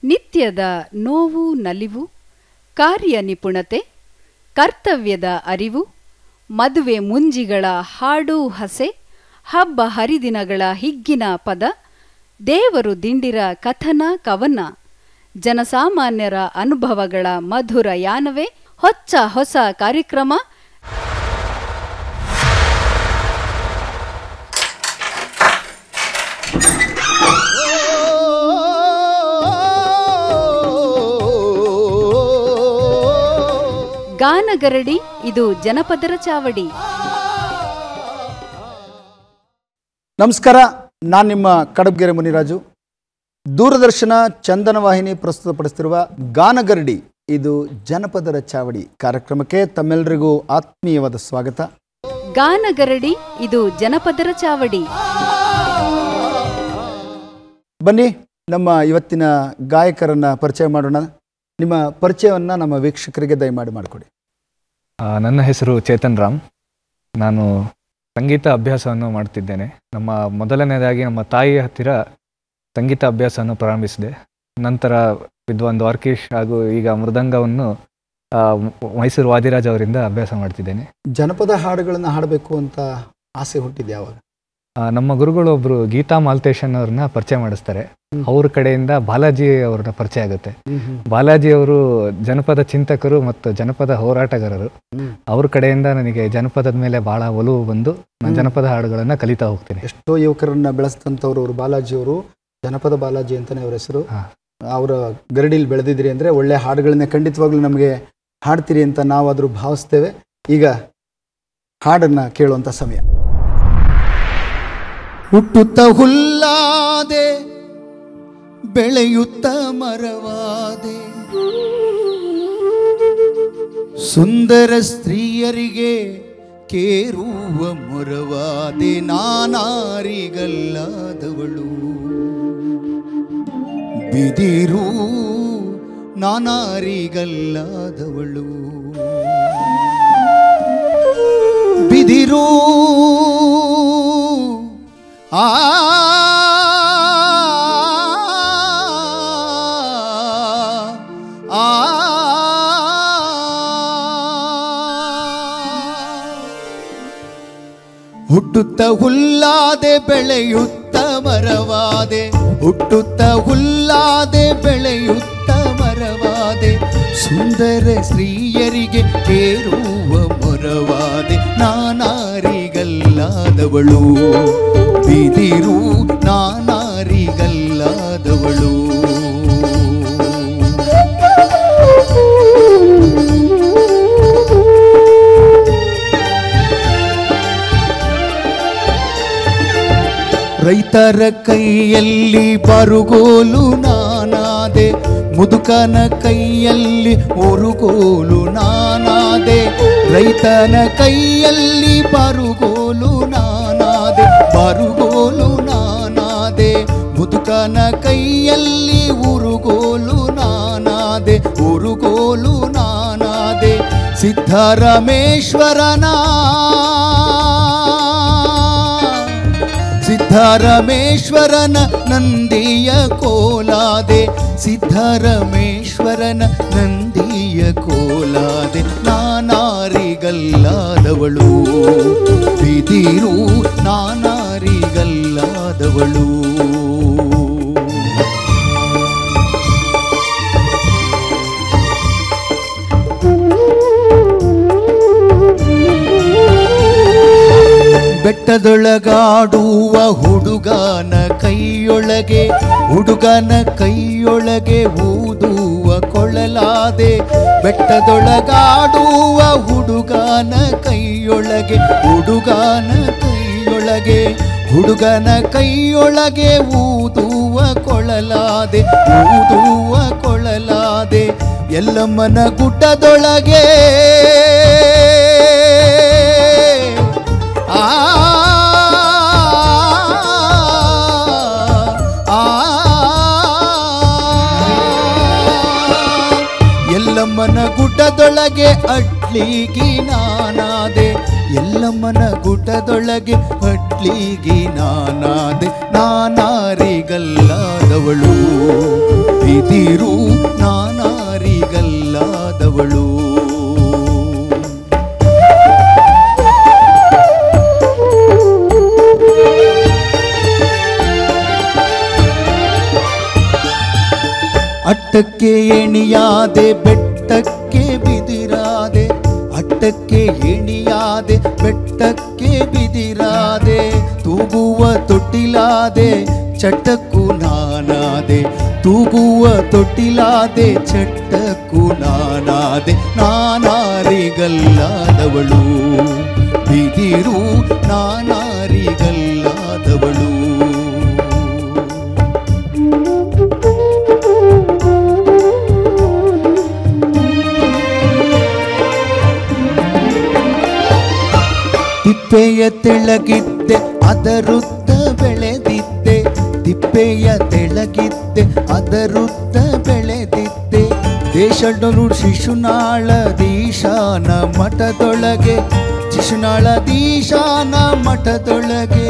ನಿತ್ಯದ ನೋವು ನಲಿವು, ಕಾರ್ಯ ನಿಪುಣತೆ, ಕರ್ತವ್ಯದ ಅರಿವು, ಮದುವೆ ಮುಂಜಿಗಳ ಹಾಡು ಹಸೆ, ಹಬ್ಬ ಹರಿದಿನಗಳ ಹಿಗ್ಗಿನ ಪದ, ದೇವರು ದಿಂಡಿರ ಕಥನ ಕವನ, ಜನಸಾಮಾನ್ಯರ ಅನುಭವಗಳ ಮಧುರ ಯಾನವೇ ಹೊಚ್ಚ ಹೊಸ ಕಾರ್ಯಕ್ರಮ. ಗಾನಗರಡಿ, ಇದು ಜನಪದರ ಚಾವಡಿ. ನಮಸ್ಕಾರ, ನಾನು ನಿಮ್ಮ ಕಡಬಗೆರೆ ಮುನಿರಾಜು. ದೂರದರ್ಶನ ಚಂದನ ವಾಹಿನಿ ಪ್ರಸ್ತುತಪಡಿಸುತ್ತಿರುವ ಗಾನಗರಡಿ, ಇದು ಜನಪದರ ಚಾವಡಿ ಕಾರ್ಯಕ್ರಮಕ್ಕೆ ತಮ್ಮೆಲ್ಲರಿಗೂ ಆತ್ಮೀಯವಾದ ಸ್ವಾಗತ. ಗಾನಗರಡಿ, ಇದು ಜನಪದರ ಚಾವಡಿ. ಬನ್ನಿ ನಮ್ಮ ಇವತ್ತಿನ ಗಾಯಕರನ್ನ ಪರಿಚಯ ಮಾಡೋಣ. ನಿಮ್ಮ ಪರಿಚಯವನ್ನು ನಮ್ಮ ವೀಕ್ಷಕರಿಗೆ ದಯಮಾಡಿ ಮಾಡಿಕೊಡಿ. ನನ್ನ ಹೆಸರು ಚೇತನ್ ರಾಮ್. ನಾನು ಸಂಗೀತ ಅಭ್ಯಾಸವನ್ನು ಮಾಡುತ್ತಿದ್ದೇನೆ. ಮೊದಲನೇದಾಗಿ ನಮ್ಮ ತಾಯಿಯ ಹತ್ತಿರ ಸಂಗೀತ ಅಭ್ಯಾಸವನ್ನು ಪ್ರಾರಂಭಿಸಿದೆ. ನಂತರ ವಿದ್ವಾನ್ ದ್ವಾರಕೀಶ್ ಹಾಗೂ ಈಗ ಮೃದಂಗವನ್ನು ಮೈಸೂರು ವಾದಿರಾಜ್ ಅವರಿಂದ ಅಭ್ಯಾಸ ಮಾಡ್ತಿದ್ದೇನೆ. ಜನಪದ ಹಾಡುಗಳನ್ನು ಹಾಡಬೇಕು ಅಂತ ಆಸೆ ಹುಟ್ಟಿದೆ ಯಾವಾಗ? ನಮ್ಮ ಗುರುಗಳು ಒಬ್ಬರು ಗೀತಾ ಮಾಲ್ತೇಶನ್ ಅವ್ರನ್ನ ಪರಿಚಯ ಮಾಡಿಸ್ತಾರೆ. ಅವ್ರ ಕಡೆಯಿಂದ ಬಾಲಾಜಿ ಅವ್ರನ್ನ ಪರಿಚಯ ಆಗುತ್ತೆ. ಬಾಲಾಜಿ ಅವರು ಜನಪದ ಚಿಂತಕರು ಮತ್ತು ಜನಪದ ಹೋರಾಟಗಾರರು. ಅವ್ರ ಕಡೆಯಿಂದ ನನಗೆ ಜನಪದದ ಮೇಲೆ ಬಹಳ ಒಲವು ಬಂದು ನಾನು ಜನಪದ ಹಾಡುಗಳನ್ನ ಕಲಿತಾ ಹೋಗ್ತೀನಿ. ಎಷ್ಟೋ ಯುವಕರನ್ನ ಬೆಳೆಸ್ತಂಥವ್ರು ಅವರು ಬಾಲಾಜಿಯವರು. ಜನಪದ ಬಾಲಾಜಿ ಅಂತಾನೆ ಅವರ ಹೆಸರು. ಅವರ ಗರಡಿಲಿ ಬೆಳೆದಿದ್ರಿ ಅಂದ್ರೆ ಒಳ್ಳೆ ಹಾಡುಗಳನ್ನ ಖಂಡಿತವಾಗ್ಲೂ ನಮಗೆ ಹಾಡ್ತೀರಿ ಅಂತ ನಾವಾದ್ರೂ ಭಾವಿಸ್ತೇವೆ. ಈಗ ಹಾಡನ್ನ ಕೇಳುವಂತ ಸಮಯ. ಹುಟ್ಟುತ್ತ ಹುಲ್ಲಾದೆ, ಬೆಳೆಯುತ್ತ ಮರವಾದೆ, ಸುಂದರ ಸ್ತ್ರೀಯರಿಗೆ ಕೇರುವ ಮೊರವಾದೆ, ನಾನಾರಿಗಲ್ಲಾದವಳು ಬಿದಿರು, ನಾನಾರಿಗಲ್ಲಾದವಳು ಬಿದಿರು. ಆ ಹುಟ್ಟುತ್ತ ಹುಲ್ಲಾದೆ, ಬೆಳೆಯುತ್ತ ಮರವಾದೆ, ಹುಟ್ಟುತ್ತ ಹುಲ್ಲಾದೆ, ಬೆಳೆಯುತ್ತ ಮರವಾದೆ, ಸುಂದರ ಸ್ತ್ರೀಯರಿಗೆ ಕೇರುವ ಮೊರವಾದೆ, ನಾನಾರಿಗಲ್ಲಾದವಳು ಬಿದಿರು, ನಾನಾರಿಗಲ್ಲಾದವಳು. ರೈತರ ಕೈಯಲ್ಲಿ ಬರುಗೋಲು ನಾನಾದೆ, ಮುದುಕನ ಕೈಯಲ್ಲಿ ಉರುಗೋಲು ನಾನಾದೆ, ರೈತನ ಕೈಯಲ್ಲಿ ಬರುಗೋಲು ನಾನಾದೆ, ಬರುಗೋಲು ನಾನಾದೆ, ಮುದುಕನ ಕೈಯಲ್ಲಿ ಉರುಗೋಲು ನಾನಾದೆ, ಉರುಗೋಲು ನಾನಾದೆ, ಸಿದ್ಧರಾಮೇಶ್ವರನ ಸಿದ್ಧರಾಮೇಶ್ವರನ ನಂದಿಯ ಕೋಲಾದೆ, ಸಿದ್ಧರಾಮೇಶ್ವರನ ನಂದಿಯ ಕೋಲಾದೆ, ನಾನಾರಿಗಲ್ಲಾದವಳು ಬಿದಿರು, ನಾನಾರಿಗಲ್ಲಾದವಳು. ಬೆಟ್ಟದೊಳಗಾಡುವ ಹುಡುಗನ ಕೈಯೊಳಗೆ, ಹುಡುಗನ ಕೈಯೊಳಗೆ ಊದುವ ಕೊಳಲಾದೆ, ಬೆಟ್ಟದೊಳಗಾಡುವ ಹುಡುಗನ ಕೈಯೊಳಗೆ, ಹುಡುಗನ ಕೈಯೊಳಗೆ, ಹುಡುಗನ ಕೈಯೊಳಗೆ ಊದುವ ಕೊಳಲಾದೆ, ಊದುವ ಕೊಳಲಾದೆ, ಎಲ್ಲಮ್ಮನ ಗುಡ್ಡದೊಳಗೆ ಎಲ್ಲಮ್ಮನ ಗುಡ್ಡದೊಳಗೆ ಅಡ್ಲಿಗಿ ನಾನಾದೆ, ಎಲ್ಲಮ್ಮನ ಗುಡ್ಡದೊಳಗೆ ಅಡ್ಲಿಗಿ ನಾನಾದೆ, ನಾನಾರಿಗಲ್ಲಾದವಳು ಬಿದಿರು ನಾನಾರಿಗಲ್ಲಾದವಳು. ಅಟ್ಟಕ್ಕೆ ಎಣಿಯಾದೆ ಬೆಟ್ಟಕ್ಕೆ ಬಿದಿರಾದೆ, ಅಟ್ಟಕ್ಕೆ ಎಣಿಯಾದೆ ಬೆಟ್ಟಕ್ಕೆ ಬಿದಿರಾದೆ, ತೂಗುವ ತೊಟ್ಟಿಲಾದೆ ಚಟ್ಟಕ್ಕೂ ನಾನಾದೆ, ತೂಗುವ ತೊಟ್ಟಿಲಾದೆ ಚಟ್ಟಕ್ಕೂ ನಾನಾದೆ, ನಾನಾರಿಗಲ್ಲಾದವಳು ಬಿದಿರು ನಾನಾರಿಗಲ್ಲಾದವಳು. ತಿಪ್ಪೆಯ ತೆಳಗಿದ್ದೆ ಅದರುತ್ತ ಬೆಳೆದಿದ್ದೆ, ತಿಪ್ಪೆಯ ತೆಳಗಿದ್ದೆ ಅದರುತ್ತ ಬೆಳೆದಿದ್ದೆ, ದೇಶಗಳು ಶಿಶುನಾಳದೀಶಾನ ಮಠದೊಳಗೆ, ಶಿಶುನಾಳದೀಶಾನ ಮಠದೊಳಗೆ,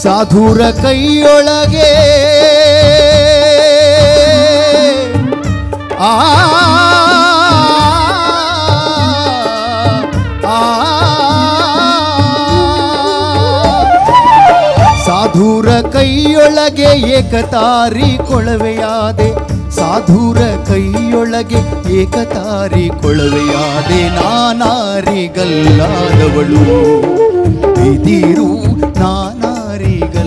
ಸಾಧುರ ಕೈಯೊಳಗೆ ಆ ಸಾಧುರ ಕೈಯೊಳಗೆ ಏಕತಾರಿ ಕೊಳವೆಯಾದೆ, ಸಾಧುರ ಕೈಯೊಳಗೆ ಏಕತಾರಿ ಕೊಳವೆಯಾದೆ, ನಾನಾರಿಗಲ್ಲಾದವಳು ಬಿದಿರು ನಾನಾರಿಗಲ್ಲಾದವಳು.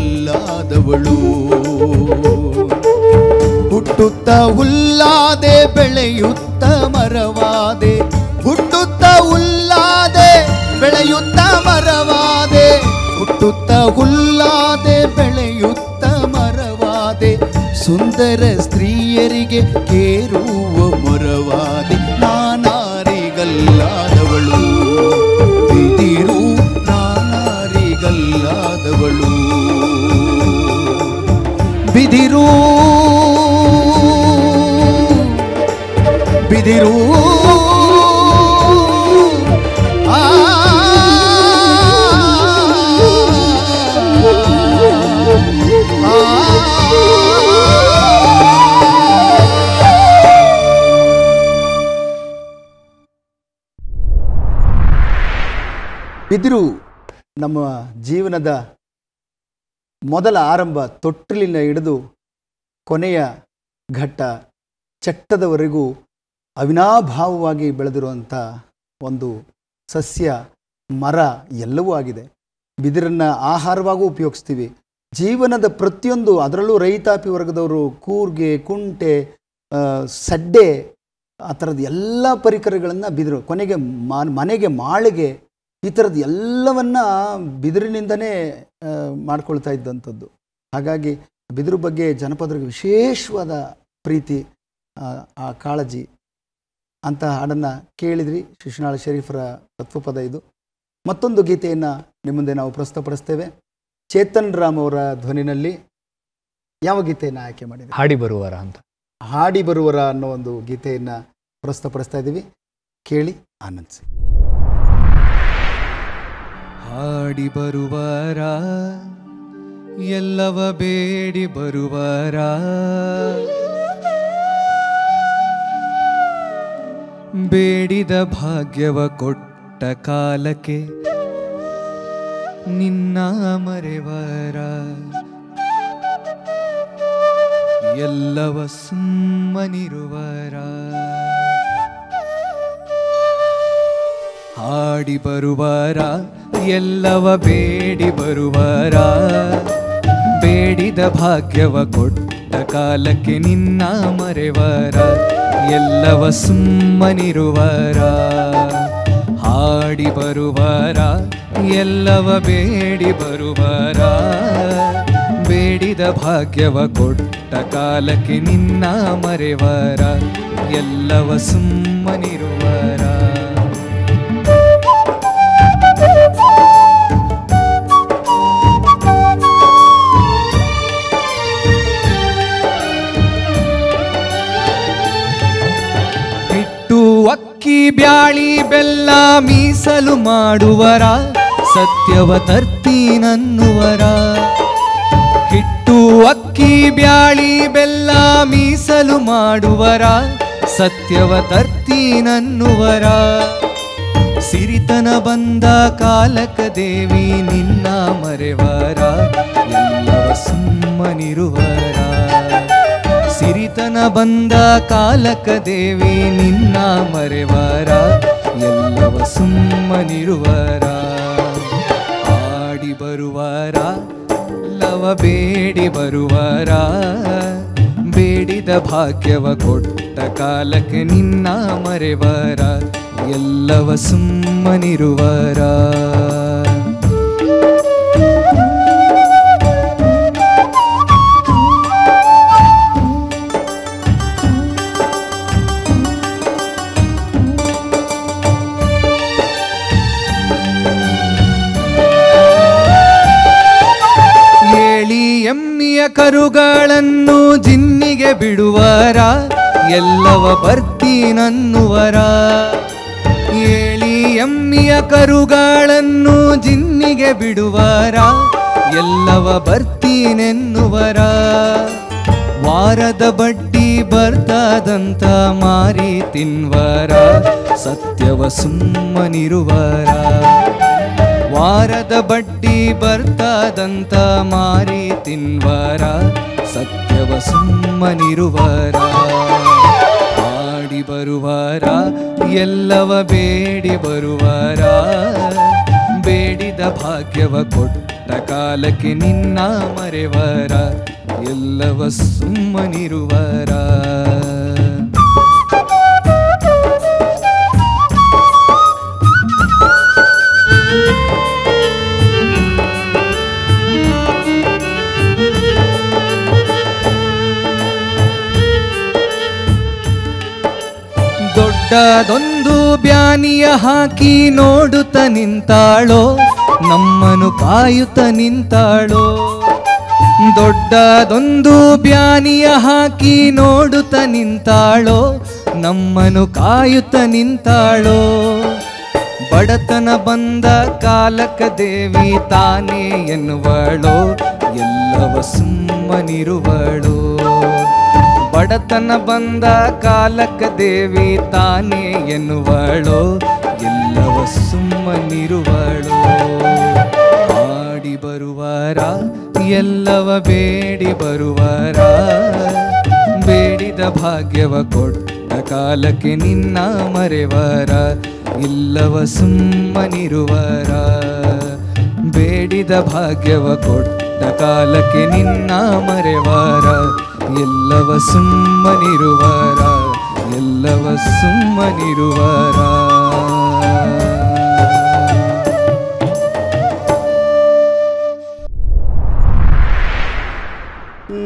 ಹುಟ್ಟುತ್ತ ಹುಲ್ಲಾದೆ ಬೆಳೆಯುತ್ತ ಮರವಾದೆ, ಹುಟ್ಟುತ್ತ ಹುಲ್ಲಾದೆ ಬೆಳೆಯುತ್ತ ಮರವಾದೆ, ಹುಟ್ಟುತ್ತ ಹುಲ್ಲಾದೆ ಬೆಳೆಯುತ್ತ ಮರವಾದೆ, ಸುಂದರ ಸ್ತ್ರೀಯರಿಗೆ ಕೇರುವ ಮೊರವಾದೆ, ನಾನಾರಿಗಲ್ಲಾದವಳು ಬಿದಿರು ನಾನಾರಿಗಲ್ಲಾದವಳು. ಬಿದಿರು ಬಿದಿರು ಬಿದಿರು ನಮ್ಮ ಜೀವನದ ಮೊದಲ ಆರಂಭ, ತೊಟ್ಟಿಲಿನ ಹಿಡಿದು ಕೊನೆಯ ಘಟ್ಟ ಚಟ್ಟದವರೆಗೂ ಅವಿನಾಭಾವವಾಗಿ ಬೆಳೆದಿರುವಂಥ ಒಂದು ಸಸ್ಯ, ಮರ ಎಲ್ಲವೂ ಆಗಿದೆ. ಬಿದಿರನ್ನು ಆಹಾರವಾಗೂ ಉಪಯೋಗಿಸ್ತೀವಿ. ಜೀವನದ ಪ್ರತಿಯೊಂದು, ಅದರಲ್ಲೂ ರೈತಾಪಿ ವರ್ಗದವರು ಕೂರ್ಗೆ, ಕುಂಟೆ, ಸಡ್ಡೆ, ಆ ಥರದ ಎಲ್ಲ ಪರಿಕರಗಳನ್ನು ಬಿದಿರು, ಕೊನೆಗೆ ಮನೆಗೆ ಮಾಳಿಗೆ, ಈ ಥರದ್ದು ಎಲ್ಲವನ್ನ ಬಿದಿರಿನಿಂದನೇ ಮಾಡ್ಕೊಳ್ತಾ ಇದ್ದಂಥದ್ದು. ಹಾಗಾಗಿ ಬಿದಿರು ಬಗ್ಗೆ ಜನಪದರಿಗೆ ವಿಶೇಷವಾದ ಪ್ರೀತಿ, ಆ ಕಾಳಜಿ ಅಂತ ಹಾಡನ್ನು ಕೇಳಿದ್ರಿ. ಶಿಶುನಾಳ ಶರೀಫರ ತತ್ವಪದ ಇದು. ಮತ್ತೊಂದು ಗೀತೆಯನ್ನು ನಿಮ್ಮ ಮುಂದೆ ನಾವು ಪ್ರಸ್ತುತಪಡಿಸ್ತೇವೆ. ಚೇತನ್ ರಾಮ್ ಅವರ ಧ್ವನಿನಲ್ಲಿ ಯಾವ ಗೀತೆಯನ್ನು ಆಯ್ಕೆ ಮಾಡಿದ್ರಿ? ಹಾಡಿ ಬರುವರ ಅಂತ. ಹಾಡಿ ಬರುವರ ಅನ್ನೋ ಒಂದು ಗೀತೆಯನ್ನು ಪ್ರಸ್ತುತಪಡಿಸ್ತಾ ಇದ್ದೀವಿ, ಕೇಳಿ ಆನಂದಿಸಿ. ಹಾಡಿ ಬರುವರ ಎಲ್ಲವ ಬೇಡಿ ಬರುವರ, ಬೇಡಿದ ಭಾಗ್ಯವ ಕೊಟ್ಟ ಕಾಲಕ್ಕೆ ನಿನ್ನ ಮರೆವರ, ಎಲ್ಲವ ಸುಮ್ಮನಿರುವರ. ಹಾಡಿ ಬರುವರ ಎಲ್ಲವ ಬೇಡಿ ಬರುವರ, ಬೇಡಿದ ಭಾಗ್ಯವ ಕೊಟ್ಟ ಕಾಲಕ್ಕೆ ನಿನ್ನ ಮರೆವರ, ಎಲ್ಲವ ಸುಮ್ಮನಿರುವರ. ಹಾಡಿ ಬರುವರ ಎಲ್ಲವ ಬೇಡಿ ಬರುವರ, ಬೇಡಿದ ಭಾಗ್ಯವ ಕೊಟ್ಟ ಕಾಲಕ್ಕೆ ನಿನ್ನ ಮರೆವರ, ಎಲ್ಲವ ಸುಮ್ಮನಿರುವರ. ಅಕ್ಕಿ ಬ್ಯಾಳಿ ಬೆಲ್ಲ ಮೀಸಲು ಮಾಡುವರ, ಸತ್ಯವ ತರ್ತೀನನ್ನುವರ. ಹಿಟ್ಟು ಅಕ್ಕಿ ಬ್ಯಾಳಿ ಬೆಲ್ಲ ಮೀಸಲು ಮಾಡುವರ ಸತ್ಯವ ತರ್ತೀನನ್ನುವರ ಸಿರಿತನ ಬಂದ ಕಾಲಕ ದೇವಿ ನಿನ್ನ ಮರೆವರ ಎಲ್ಲವ ಸುಮ್ಮನಿರುವರ ಸಿರಿತನ ಬಂದ ಕಾಲಕ ದೇವಿ ನಿನ್ನ ಮರೆವರ ಎಲ್ಲವ ಸುಮ್ಮನಿರುವರ ಆಡಿ ಬರುವರ ಲವ ಬೇಡಿ ಬರುವರ ಬೇಡಿದ ಭಾಗ್ಯವ ಕೊಟ್ಟ ಕಾಲಕ್ಕೆ ನಿನ್ನ ಮರೆವರ ಎಲ್ಲವ ಸುಮ್ಮನಿರುವರ ಎಮ್ಮಿಯ ಕರುಗಳನ್ನು ಜಿನ್ನಿಗೆ ಬಿಡುವರ ಎಲ್ಲವ ಬರ್ತೀನನ್ನುವರ ಏಳಿ ಎಮ್ಮಿಯ ಕರುಗಳನ್ನು ಜಿನ್ನಿಗೆ ಬಿಡುವರ ಎಲ್ಲವ ಬರ್ತೀನೆನ್ನುವರ ವಾರದ ಬಡ್ಡಿ ಬರ್ತದಂತ ಮಾರಿ ತಿನ್ವರ ಸತ್ಯವ ಸುಮ್ಮನಿರುವರ ವಾರದ ಬಡ್ಡಿ ಬರ್ತದಂತ ಮಾರಿ ತಿನ್ವರ ಸತ್ಯವ ಸುಮ್ಮನಿರುವರ ಆಡಿ ಬರುವರ ಎಲ್ಲವ ಬೇಡಿ ಬರುವರ ಬೇಡಿದ ಭಾಗ್ಯವ ಕೊಟ್ಟ ಕಾಲಕ್ಕೆ ನಿನ್ನ ಮರೆವರ ಎಲ್ಲವ ಸುಮ್ಮನಿರುವರ ದೊಡ್ಡದೊಂದು ಬ್ಯಾನಿಯ ಹಾಕಿ ನೋಡುತ್ತ ನಿಂತಾಳೋ ನಮ್ಮನು ಕಾಯುತ್ತ ನಿಂತಾಳೋ ದೊಡ್ಡದೊಂದು ಬ್ಯಾನಿಯ ಹಾಕಿ ನೋಡುತ್ತ ನಿಂತಾಳೋ ನಮ್ಮನು ಕಾಯುತ್ತ ನಿಂತಾಳೋ ಬಡತನ ಬಂದ ಕಾಲಕ ದೇವಿ ತಾನೇ ಎನ್ನುವಳೋ ಎಲ್ಲವ ಸುಮ್ಮನಿರುವಳೋ ಬಡತನ ಬಂದ ಕಾಲಕ ದೇವಿ ತಾನೇ ಎನ್ನುವಳೋ ಎಲ್ಲವ ಸುಮ್ಮನಿರುವಳೋ ಆಡಿ ಬರುವರ ಎಲ್ಲವ ಬೇಡಿ ಬರುವರ ಬೇಡಿದ ಭಾಗ್ಯವ ಕೊಟ್ಟ ಕಾಲಕ್ಕೆ ನಿನ್ನ ಮರೆವರ ಇಲ್ಲವ ಸುಮ್ಮನಿರುವರ ಬೇಡಿದ ಭಾಗ್ಯವ ಕೊಟ್ಟ ಕಾಲಕ್ಕೆ ನಿನ್ನ ಮರೆವರ ಎಲ್ಲವ ಸುಮ್ಮನಿರುವರ ಎಲ್ಲವ ಸುಮ್ಮನಿರುವರ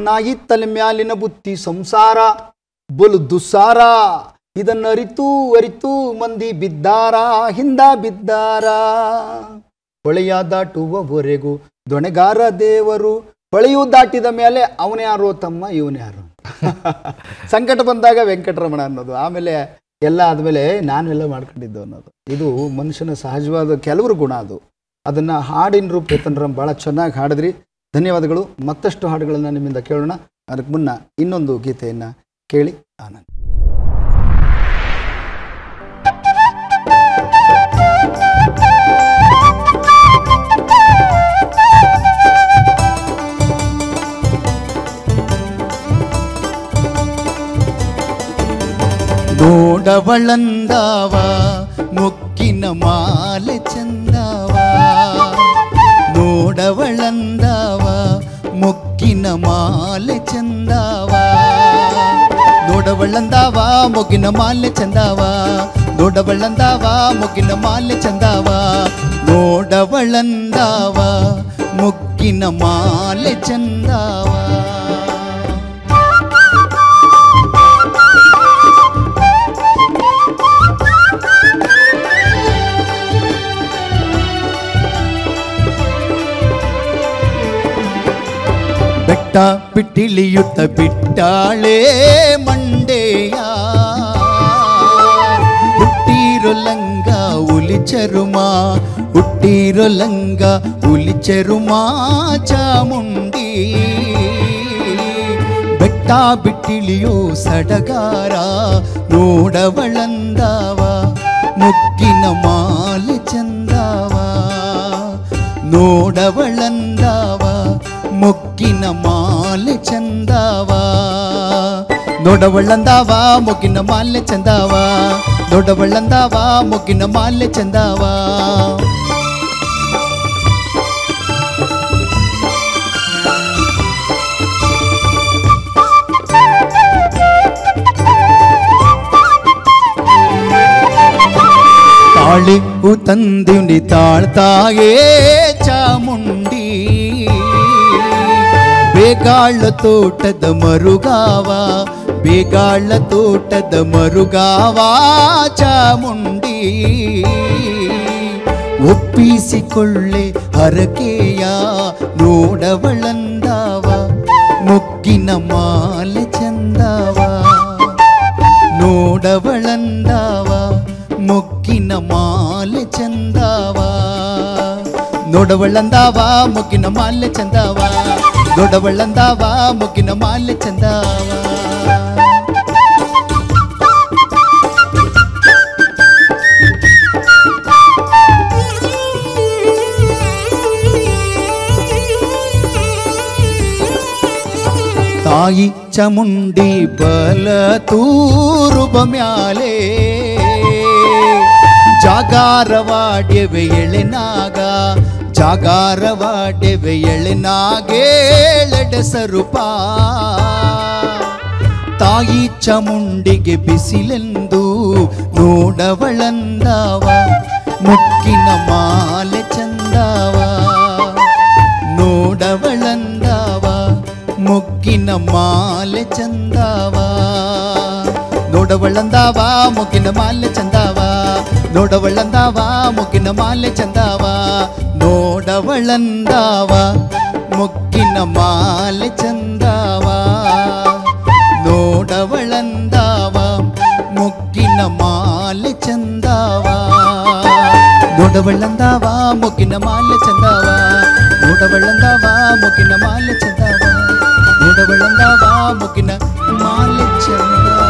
ನಾಯಿ ತಲೆ ಮ್ಯಾಲಿನ ಬುತ್ತಿ ಸಂಸಾರ ಬಲು ದುಸ್ಸಾರ ಇದನ್ನರಿತು ಅರಿತು ಮಂದಿ ಬಿದ್ದಾರ ಹಿಂದ ಬಿದ್ದಾರ ಹೊಳೆಯ ದಾಟುವವರೆಗೂ ದೊಣೆಗಾರ ದೇವರು ಹೊಳೆಯು ದಾಟಿದ ಮೇಲೆ ಅವನೇ ಯಾರೋ ತಮ್ಮ ಇವನೇ ಯಾರು ಸಂಕಟ ಬಂದಾಗ ವೆಂಕಟರಮಣ ಅನ್ನೋದು ಆಮೇಲೆ ಎಲ್ಲ ಆದಮೇಲೆ ನಾನೆಲ್ಲ ಮಾಡ್ಕೊಂಡಿದ್ದು ಅನ್ನೋದು ಇದು ಮನುಷ್ಯನ ಸಹಜವಾದ ಕೆಲವರು ಗುಣ ಅದು ಅದನ್ನು ಹಾಡಿನ ರೂಪ ಚೇತನ್ ಭಾಳ ಚೆನ್ನಾಗಿ ಹಾಡಿದ್ರಿ ಧನ್ಯವಾದಗಳು ಮತ್ತಷ್ಟು ಹಾಡುಗಳನ್ನು ನಿಮ್ಮಿಂದ ಕೇಳೋಣ ಅದಕ್ಕೆ ಮುನ್ನ ಇನ್ನೊಂದು ಗೀತೆಯನ್ನು ಕೇಳಿ ಆನಂದ ನೋಡವಳಂದಾವ ಮುಕ್ಕಿನ ಮಾಲೆ ಚಂದಾವ ನೋಡವಳಂದಾವ ಮುಕ್ಕಿನ ಮಾಲೆ ಚಂದಾವ ನೋಡವಳಂದಾವ ಮುಗಿನ ಮಾಲೆ ಚಂದಾವ ನೋಡವಳಂದಾವ ಮುಗಿನ ಮಾಲೆ ಚಂದಾವ ನೋಡವಳಂದಾವ ಮುಕ್ಕಿನ ಮಾಲೆ ಚಂದಾವ ಬೆಟ್ಟ ಪಿಟ್ಟಿಳಿಯುತ್ತ ಬಿಟ್ಟಾಳೆ ಮಂಡೆಯ ಹುಟ್ಟಿರೋ ಲಂಗ ಹುಲಿ ಚರುಮ ಹುಟ್ಟಿರೋ ಲಂಗ ಹುಲಿ ಚರುಮ ಚಾಮುಂಡಿ ಬೆಟ್ಟ ಬೆಟ್ಟ ಬಿಟ್ಟಿಳಿಯೋ ಸಡಗಾರ ನೋಡವಳಂದಾವ ಮುಗ್ಗಿನ ಮಾಲೆ ಚಂದಾವ ನೋಡವಳಂದಾವ ಮುಗ್ಗಿನ ಮಾಲೆ ಚಂದಾವ ನೋಡವಳಂದಾವ ಮುಗ್ಗಿನ ಮಾಲೆ ಚಂದಾವ ನೋಡವಳಂದಾವ ಮುಗ್ಗಿನ ಮಾಲೆ ಚಂದಾವ ತಾಳಿ ತಂದಿವ್ನಿ ತಾಳ್ತಾಯೇ ಚಾಮುಂಡಿ ಬೇಗಾಳ ತೋಟದ ಮರುಗಾವ ಬೇಗಾಳ ತೋಟದ ಮರುಗಾವ ಚಾಮುಂಡಿ ಒಪ್ಪಿಸಿಕೊಳ್ಳೆ ಹರಕೆಯ ನೋಡವಳಂದಾವ ಮುಗ್ಗಿನ ಮಾಲೆ ಚಂದಾವ ನೋಡವಳಂದಾವ ಮುಗ್ಗಿನ ಮಾಲೆ ಚಂದಾವ ನೋಡವಳಂದಾವ ಮುಗ್ಗಿನ ಮಾಲೆ ಚಂದಾವ ನೋಡವಳಂದಾವ ಮುಗ್ಗಿನ ಮಾಲೆ ಚಂದಾವ ತಾಯಿ ಚಾಮುಂಡಿ ಬಲ ತೂರುಬ ಮ್ಯಾಲೆ ಜಾಗಾರವಾಡ್ಯವೆ ಎಳೆನಾಗ ಜಾಗಾರವಾಡ್ಯವೆ ಎಳೆನಾಗೇಳೆಡೆ ಸರುಪ ತಾಯಿ ಚಾಮುಂಡಿಗೆ ಬಿಸಿಲೆಂದು ನೋಡವಳಂದಾವ ಮುಗ್ಗಿನ ಮಾಲೆ ಚಂದಾವ ನೋಡವಳಂದಾವ ಮುಗ್ಗಿನ ಮಾಲೆ ಚಂದಾವ ನೋಡವಳಂದಾವ ಮುಗ್ಗಿನ ಮಾಲೆ ಚಂದಾವ ನೋಡವಳಂದಾವ ಮುಗ್ಗಿನ ಮಾಲೆ ಚಂದಾವ ನೋಡವಳಂದಾವ ಮುಗ್ಗಿನ ಮಾಲೆ ಚಂದಾವ ನೋಡವಳಂದಾವ ಮುಗ್ಗಿನ ಮಾಲೆ ಚಂದಾವ ನೋಡವಳಂದಾವ ಮುಗ್ಗಿನ ಮಾಲೆ ಚಂದಾವ ನೋಡವಳಂದಾವ ಮುಗ್ಗಿನ ಮಾಲೆ ಚಂದಾವ ನೋಡವಳಂದಾವ ಮುಗ್ಗಿನ ಮಾಲೆ ಚಂದಾವ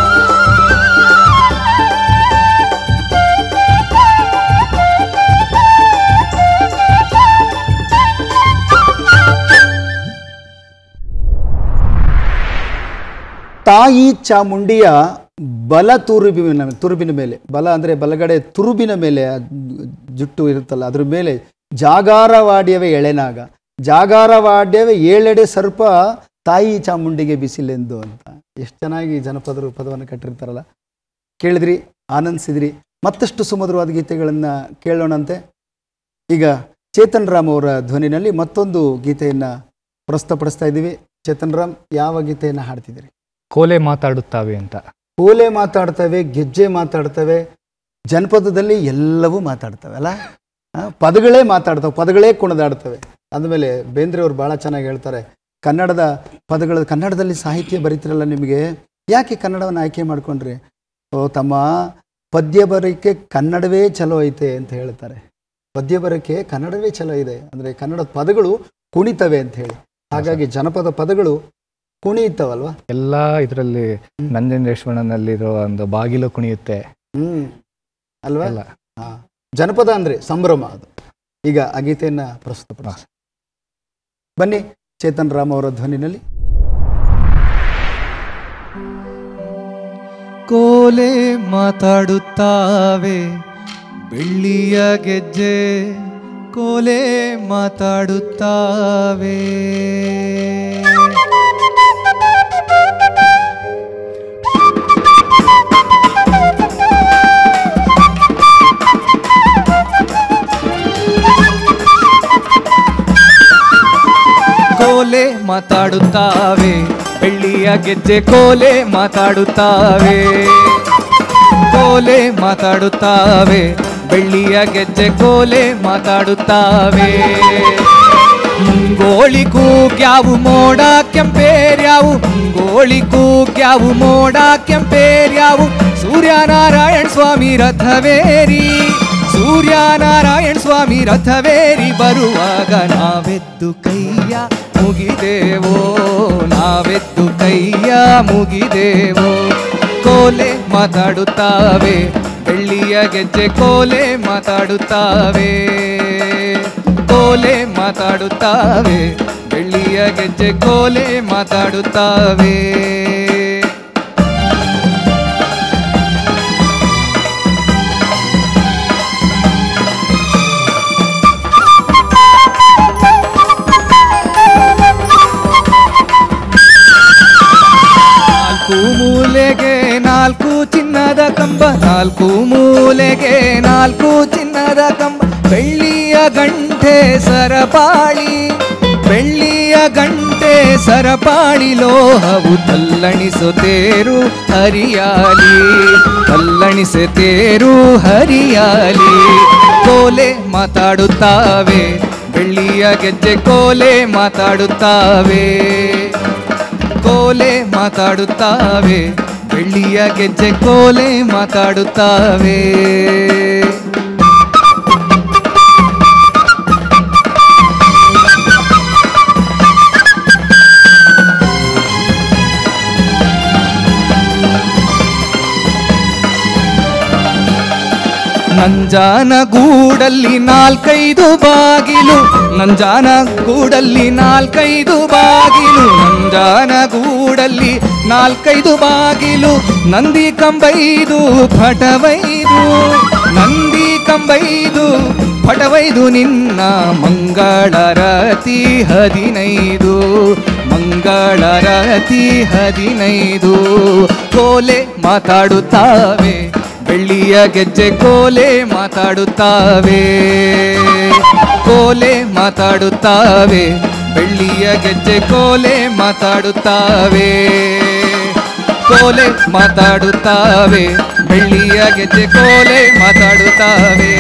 ತಾಯಿ ಚಾಮುಂಡಿಯ ಬಲ ತುರುಬಿನ ಮೇಲೆ ಬಲ ಅಂದರೆ ಬಲಗಡೆ ತುರುಬಿನ ಮೇಲೆ ಜುಟ್ಟು ಇರುತ್ತಲ್ಲ ಅದ್ರ ಮೇಲೆ ಜಾಗಾರವಾಡ್ಯವೇ ಎಳೆನಾಗ ಜಾಗಾರವಾಡ್ಯವೇ ಏಳೆಡೆ ಸರ್ಪ ತಾಯಿ ಚಾಮುಂಡಿಗೆ ಬಿಸಿಲೆಂದು ಅಂತ ಎಷ್ಟು ಚೆನ್ನಾಗಿ ಜನಪದರು ಪದವನ್ನು ಕಟ್ಟಿರ್ತಾರಲ್ಲ. ಕೇಳಿದ್ರಿ, ಆನಂದಿಸಿದ್ರಿ. ಮತ್ತಷ್ಟು ಸುಮಧುರವಾದ ಗೀತೆಗಳನ್ನು ಕೇಳೋಣಂತೆ. ಈಗ ಚೇತನ್ ರಾಮ್ ಅವರ ಧ್ವನಿನಲ್ಲಿ ಮತ್ತೊಂದು ಗೀತೆಯನ್ನು ಪ್ರಸ್ತುತಪಡಿಸ್ತಾ ಇದ್ದೀವಿ. ಚೇತನ್ ರಾಮ್, ಯಾವ ಗೀತೆಯನ್ನು ಹಾಡ್ತಿದ್ದೀರಿ? ಕೋಲೆ ಮಾತಾಡುತ್ತಾವೆ ಅಂತ. ಕೋಲೆ ಮಾತಾಡ್ತವೆ, ಗೆಜ್ಜೆ ಮಾತಾಡ್ತವೆ, ಜನಪದದಲ್ಲಿ ಎಲ್ಲವೂ ಮಾತಾಡ್ತವೆ ಅಲ್ಲ, ಪದಗಳೇ ಮಾತಾಡ್ತವೆ, ಪದಗಳೇ ಕುಣಿದಾಡ್ತವೆ. ಅಂದಮೇಲೆ ಬೇಂದ್ರೆ ಅವರು ಭಾಳ ಚೆನ್ನಾಗಿ ಹೇಳ್ತಾರೆ, ಕನ್ನಡದ ಪದಗಳು, ಕನ್ನಡದಲ್ಲಿ ಸಾಹಿತ್ಯ ಬರೀತಿರಲ್ಲ, ನಿಮಗೆ ಯಾಕೆ ಕನ್ನಡವನ್ನು ಆಯ್ಕೆ ಮಾಡ್ಕೊಂಡ್ರಿ? ಓ ತಮ್ಮ, ಪದ್ಯ ಬರೋಕ್ಕೆ ಕನ್ನಡವೇ ಚಲೋ ಐತೆ ಅಂತ ಹೇಳ್ತಾರೆ. ಪದ್ಯ ಬರೋಕ್ಕೆ ಕನ್ನಡವೇ ಚಲೋ ಇದೆ, ಅಂದರೆ ಕನ್ನಡದ ಪದಗಳು ಕುಣಿತವೆ ಅಂತ ಹೇಳಿ. ಹಾಗಾಗಿ ಜನಪದ ಪದಗಳು ಕುಣಿಯುತ್ತವಲ್ವಾ? ಎಲ್ಲ ಇದರಲ್ಲಿ ನಂಜನರೇಶ್ವರನಲ್ಲಿರೋ ಒಂದು ಬಾಗಿಲು ಕುಣಿಯುತ್ತೆ ಅಲ್ವಾ? ಜನಪದ ಅಂದ್ರೆ ಸಂಭ್ರಮ ಅದು. ಈಗ ಆ ಗೀತೆಯನ್ನ ಪ್ರಸ್ತುತಪಡಿಸಿ. ಬನ್ನಿ, ಚೇತನ್ ರಾಮ್ ಅವರ ಧ್ವನಿನಲ್ಲಿ. ಕೋಲೆ ಮಾತಾಡುತ್ತಾವೆ ಬೆಳ್ಳಿಯ ಗೆಜ್ಜೆ, ಕೋಲೆ ಮಾತಾಡುತ್ತಾವೆ. ಕೋಲೆ ಮಾತಾಡುತ್ತಾವೆ ಬೆಳ್ಳಿಯ ಗೆಜ್ಜೆ, ಕೋಲೆ ಮಾತಾಡುತ್ತಾವೆ. ಕೋಲೆ ಮಾತಾಡುತ್ತಾವೆ ಬೆಳ್ಳಿಯ ಗೆಜ್ಜೆ, ಕೋಲೆ ಮಾತಾಡುತ್ತಾವೆ. ಮುಂಗೋಳಿ ಕೂಗ್ಯಾವು ಮೋಡ ಕೆಂಪೇರ್ಯಾವು, ಮುಂಗೋಳಿ ಕೂಗ್ಯಾವು ಮೋಡ ಕೆಂಪೇರ್ಯಾವು. ಸೂರ್ಯನಾರಾಯಣ ಸ್ವಾಮಿ ರಥವೇರಿ, ಸೂರ್ಯನಾರಾಯಣ ಸ್ವಾಮಿ ರಥವೇರಿ ಬರುವಾಗ ನಾವೆದ್ದು ಕೈಯ ಮುಗಿದೇವೋ ನಾವೆದ್ದು ಕೈಯ ಮುಗಿದೇವೋ. ಕೋಲೆ ಮಾತಾಡುತ್ತಾವೆ ಬೆಳ್ಳಿಯ ಗೆಜ್ಜೆ ಕೋಲೆ ಮಾತಾಡುತ್ತಾವೆ. ಕೋಲೆ ಮಾತಾಡುತ್ತಾವೆ ಬೆಳ್ಳಿಯ ಗೆಜ್ಜೆ ಕೋಲೆ ಮಾತಾಡುತ್ತಾವೆ. ನಾಲ್ಕು ಮೂಲೆಗೆ ನಾಲ್ಕು ಚಿನ್ನದ ಕಂಬ, ನಾಲ್ಕು ಮೂಲೆಗೆ ನಾಲ್ಕು ಚಿನ್ನದ ಕಂಬ. ಬೆಳ್ಳಿಯ ಗಂಟೆ ಸರಪಾಳಿ, ಬೆಳ್ಳಿಯ ಗಂಟೆ ಸರಪಾಳಿ. ಲೋಹವು ತಲ್ಲಣಿಸುತ್ತೇರು ಹರಿಯಾಲಿ, ತಲ್ಲಣಿಸುತ್ತೇರು ಹರಿಯಾಲಿ. ಕೋಲೆ ಮಾತಾಡುತ್ತಾವೆ ಬೆಳ್ಳಿಯ ಗೆಜ್ಜೆ ಕೋಲೆ ಮಾತಾಡುತ್ತಾವೆ. ಕೋಲೆ ಮಾತಾಡುತ್ತಾವೆ ಬೆಳ್ಳಿಯ ಗೆಜ್ಜೆ ಕೋಲೆ ಮಾತಾಡುತ್ತಾವೆ. ನಂಜಾನ ಗೂಡಲ್ಲಿ ನಾಲ್ಕೈದು ಬಾಗಿಲು, ನಂಜಾನ ಗೂಡಲ್ಲಿ ನಾಲ್ಕೈದು ಬಾಗಿಲು. ನಂಜಾನ ಗೂಡಲ್ಲಿ ನಾಲ್ಕೈದು ಬಾಗಿಲು. ನಂದಿ ಕಂಬೈದು ಫಟವೈದು, ನಂದಿ ಕಂಬೈದು ಫಟವೈದು. ನಿನ್ನ ಮಂಗಳಾರತಿ 15, ಮಂಗಳಾರತಿ 15. ಕೋಲೆ ಮಾತಾಡುತ್ತಾವೆ ಬೆಳ್ಳಿಯ ಗೆಜ್ಜೆ ಕೋಲೆ ಮಾತಾಡುತ್ತಾವೆ. ಕೋಲೆ ಮಾತಾಡುತ್ತಾವೆ ಬೆಳ್ಳಿಯ ಗೆಜ್ಜೆ ಕೋಲೆ ಮಾತಾಡುತ್ತಾವೆ. ಕೋಲೆ ಮಾತಾಡುತ್ತಾವೆ ಬೆಳ್ಳಿಯ ಗೆಜ್ಜೆ ಕೋಲೆ ಮಾತಾಡುತ್ತಾವೆ.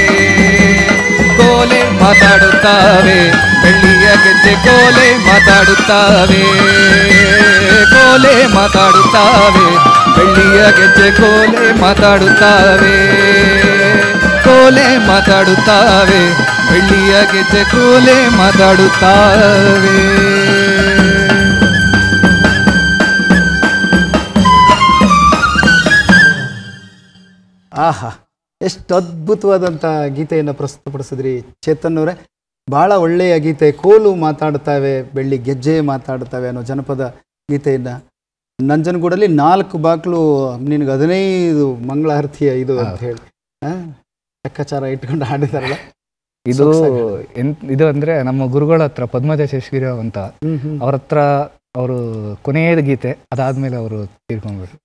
ಕೋಲೆ ಮಾತಾಡುತ್ತಾವೆ ಬೆಳ್ಳಿಯ ಗೆಜ್ಜೆ ಕೋಲೆ ಮಾತಾಡುತ್ತಾವೆ. ಕೋಲೆ ಮಾತಾಡುತ್ತಾವೆ ಬೆಳ್ಳಿಯ ಗೆಜ್ಜೆ ಕೋಲೆ ಮಾತಾಡುತ್ತಾವೆ. ಕೋಲೆ ಮಾತಾಡುತ್ತಾವೆ ಬೆಳ್ಳಿಯ ಗೆಜ್ಜೆ ಕೋಲೆ ಮಾತಾಡುತ್ತಾವೆ. ಆಹಾ, ಎಷ್ಟು ಅದ್ಭುತವಾದಂಥ ಗೀತೆಯನ್ನು ಪ್ರಸ್ತುತಪಡಿಸಿದ್ರಿ ಚೇತನ್ ಅವರೇ. ಭಾಳ ಒಳ್ಳೆಯ ಗೀತೆ. ಕೋಲು ಮಾತಾಡ್ತಾವೆ ಬೆಳ್ಳಿ ಗೆಜ್ಜೆ ಮಾತಾಡ್ತಾವೆ ಅನ್ನೋ ಜನಪದ ಗೀತೆಯನ್ನು ನಂಜನಗೂಡಲ್ಲಿ 4 ಬಾಗಿಲು ನಿನಗೆ 15 ಮಂಗಳಾರತಿಯ ಇದು ಅಂತ ಹೇಳಿ ಲೆಕ್ಕಾಚಾರ ಇಟ್ಕೊಂಡು ಹಾಡಿದಾರಲ್ಲ. ಇದು ಇದು ಅಂದ್ರೆ ನಮ್ಮ ಗುರುಗಳ ಹತ್ರ ಪದ್ಮಜ ಶೇಷಗಿರಿ ಅಂತ ಅವ್ರ ಹತ್ರ ಅವರು ಕೊನೆಯದ ಗೀತೆ ಅದಾದ್ಮೇಲೆ ಅವರು ತೀರ್ಕೊಂಡ್ಬಿಟ್ರು.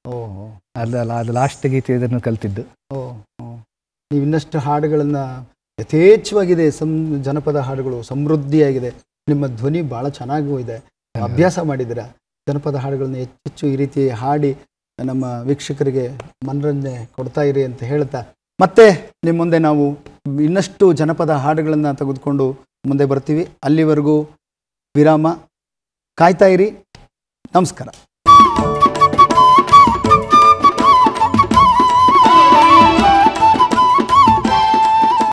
ಅದು ಲಾಸ್ಟ್ ಗೀತೆ ಇದನ್ನು ಕಲ್ತಿದ್ದು. ನೀವು ಇನ್ನಷ್ಟು ಹಾಡುಗಳನ್ನ ಯಥೇಚ್ಛವಾಗಿದೆ. ಜನಪದ ಹಾಡುಗಳು ಸಮೃದ್ಧಿಯಾಗಿದೆ. ನಿಮ್ಮ ಧ್ವನಿ ಬಹಳ ಚೆನ್ನಾಗೂ ಇದೆ. ಅಭ್ಯಾಸ ಮಾಡಿದ್ದೀರಾ. ಜನಪದ ಹಾಡುಗಳನ್ನ ಹೆಚ್ಚೆಚ್ಚು ಈ ರೀತಿ ಹಾಡಿ ನಮ್ಮ ವೀಕ್ಷಕರಿಗೆ ಮನರಂಜನೆ ಕೊಡ್ತಾ ಇರಿ ಅಂತ ಹೇಳ್ತಾ, ಮತ್ತೆ ನಿಮ್ಮ ಮುಂದೆ ನಾವು ಇನ್ನಷ್ಟು ಜನಪದ ಹಾಡುಗಳನ್ನು ತೆಗೆದುಕೊಂಡು ಮುಂದೆ ಬರ್ತೀವಿ. ಅಲ್ಲಿವರೆಗೂ ವಿರಾಮ. ಕಾಯ್ತಾ ಇರಿ. ನಮಸ್ಕಾರ.